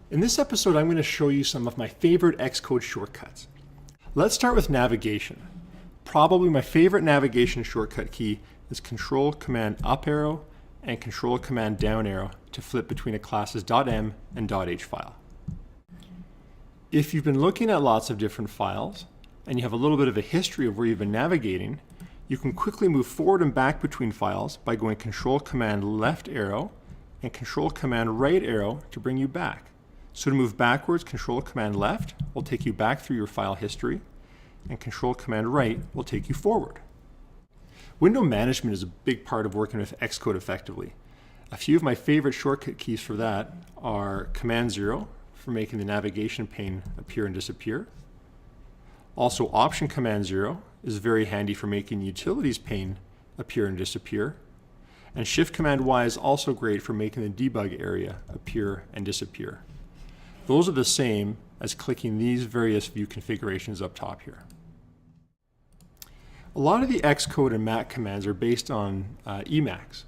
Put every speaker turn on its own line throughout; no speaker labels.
In this episode, I'm going to show you some of my favorite Xcode shortcuts. Let's start with navigation. Probably my favorite navigation shortcut key is Control-Command up arrow and Control-Command down arrow to flip between a class's .m and .h file. If you've been looking at lots of different files and you have a little bit of a history of where you've been navigating, you can quickly move forward and back between files by going Control-Command left arrow and Control-Command right arrow to bring you back. So to move backwards, Control-Command left will take you back through your file history, and Control-Command right will take you forward. Window management is a big part of working with Xcode effectively. A few of my favorite shortcut keys for that are Command 0 for making the navigation pane appear and disappear. Also, Option Command 0 is very handy for making the utilities pane appear and disappear. And Shift Command Y is also great for making the debug area appear and disappear. Those are the same as clicking these various view configurations up top here. A lot of the Xcode and Mac commands are based on Emacs.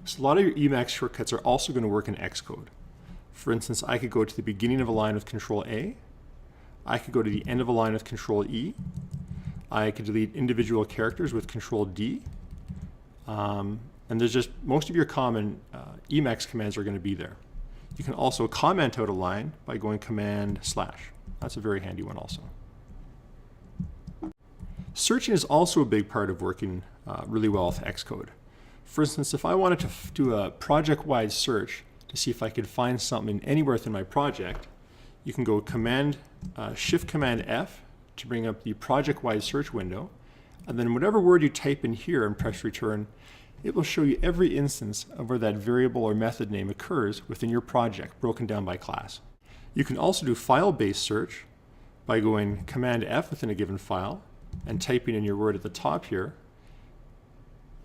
So a lot of your Emacs shortcuts are also going to work in Xcode. For instance, I could go to the beginning of a line with Control A. I could go to the end of a line with Control E. I could delete individual characters with Control D. And there's just most of your common Emacs commands are going to be there. You can also comment out a line by going Command/. That's a very handy one also. Searching is also a big part of working really well with Xcode. For instance, if I wanted to do a project-wide search to see if I could find something anywhere within my project, you can go Shift-Command F to bring up the project-wide search window, and then whatever word you type in here and press return, it will show you every instance of where that variable or method name occurs within your project, broken down by class. You can also do file-based search by going Command F within a given file and typing in your word at the top here.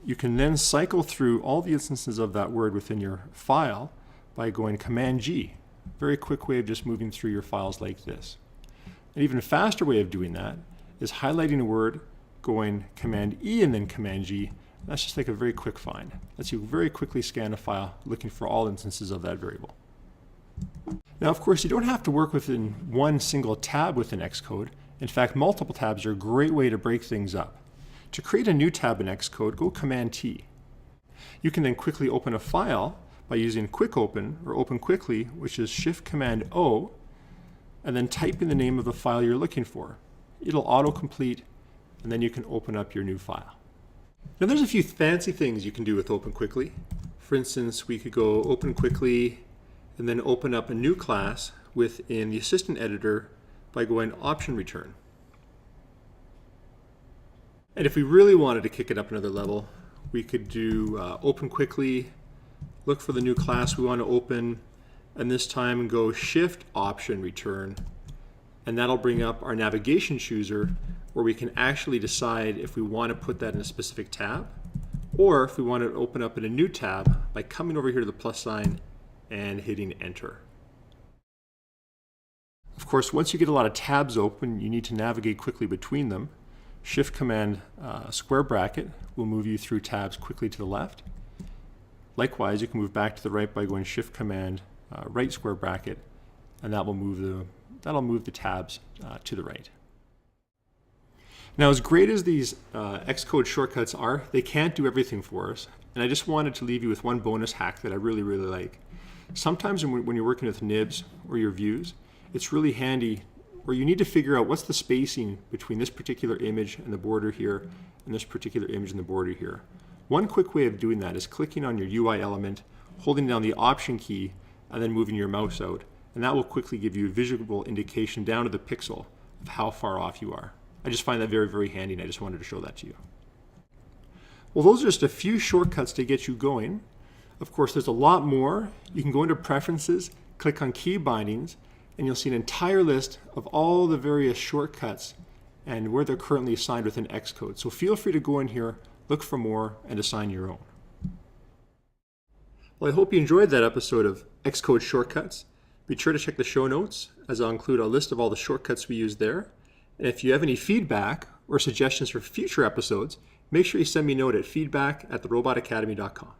You can then cycle through all the instances of that word within your file by going Command G. Very quick way of just moving through your files like this. An even faster way of doing that is highlighting a word, going Command E and then Command G. That's just like a very quick find. Lets you very quickly scan a file looking for all instances of that variable. Now, of course, you don't have to work within one single tab within Xcode. In fact, multiple tabs are a great way to break things up. To create a new tab in Xcode, go Command T. You can then quickly open a file by using Quick Open or Open Quickly, which is Shift-Command O, and then type in the name of the file you're looking for. It'll autocomplete, and then you can open up your new file. Now there's a few fancy things you can do with Open Quickly. For instance, we could go Open Quickly and then open up a new class within the Assistant Editor by going Option Return. And if we really wanted to kick it up another level, we could do Open Quickly, look for the new class we want to open, and this time go Shift Option Return, and that'll bring up our navigation chooser where we can actually decide if we want to put that in a specific tab or if we want to open up in a new tab by coming over here to the plus sign and hitting Enter. Of course, once you get a lot of tabs open, you need to navigate quickly between them. Shift-Command square bracket will move you through tabs quickly to the left. Likewise, you can move back to the right by going Shift-Command right square bracket, and that'll move the tabs to the right. Now, as great as these Xcode shortcuts are, they can't do everything for us, and I just wanted to leave you with one bonus hack that I really like. Sometimes when you're working with nibs or your views, it's really handy where you need to figure out what's the spacing between this particular image and the border here and this particular image and the border here. One quick way of doing that is clicking on your UI element, holding down the Option key, and then moving your mouse out. And that will quickly give you a visual indication down to the pixel of how far off you are. I just find that very handy, and I just wanted to show that to you. Well, those are just a few shortcuts to get you going. Of course, there's a lot more. You can go into Preferences, click on Key Bindings, and you'll see an entire list of all the various shortcuts and where they're currently assigned within Xcode. So feel free to go in here, look for more, and assign your own. Well, I hope you enjoyed that episode of Xcode Shortcuts. Be sure to check the show notes, as I'll include a list of all the shortcuts we use there. And if you have any feedback or suggestions for future episodes, make sure you send me a note at feedback@therobotacademy.com.